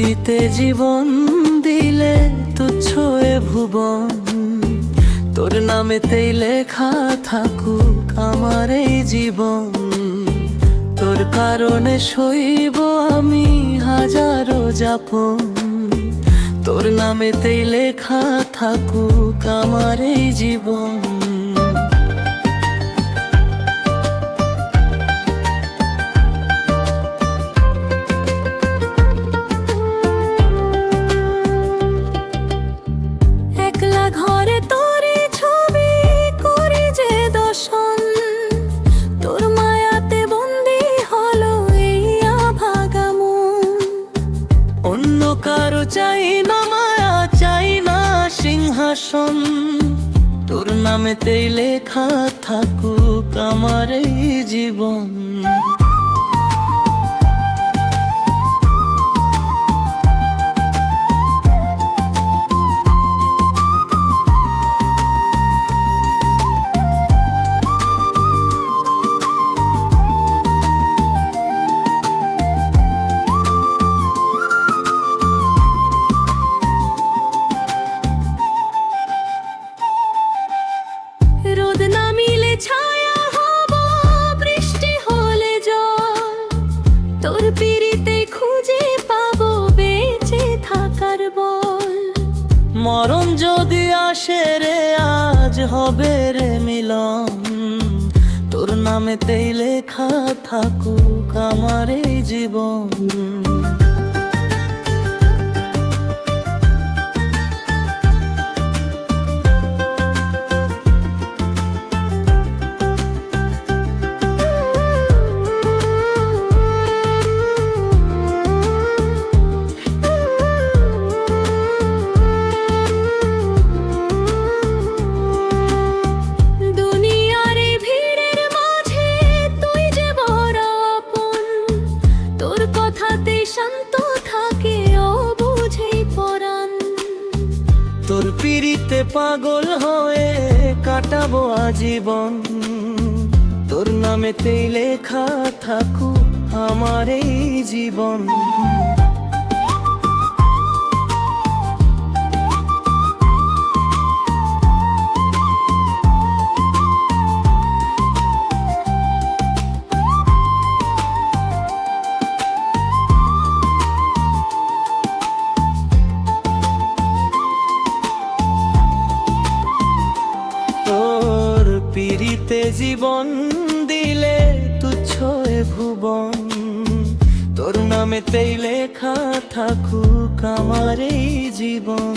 পিরিতে জীবন দিলে তুচ্ছ এ ভুবন, তোর নামেতেই লেখা থাকুক আমার এই জীবন। তোর কারণে সইব আমি হাজারো যাপন, তোর নামেতেই লেখা থাকুক আমার এই জীবন। একলা ঘরে তোরে ছবি করি যে দর্শন, তোর মায়াতে বন্দি হলো এই আভাগা মন। অন্য কারো চাই না মায়া, চাই না সিংহাসন, তোর নামেতেই লেখা থাকুক আমার এই জীবন। রোদ নামিলে ছায়া হব, বৃষ্টি হলে জল, তোর পিরিতে খুঁজে পাবো বেঁচে থাকার বল। মরণ যদি আসে রে আজ হবে রে মিলন, তোর নামেতেই লেখা থাকুক আমার এই জীবন। দুনিয়ার এই ভিড়ের মাঝে তুই যে বড় আপন, তোর কথাতেই শান্ত থাকে অবুঝেই পরাণ। তোর পিরিতে পাগল হয়ে কাটাবো আজীবন, তোর নামেতেই লেখা থাকুক আমার এই জীবন। তোর পিরিতে জীবন দিলে তুচ্ছ এ ভুবন, তোর নামেতেই লেখা থাকুক আমার এই জীবন।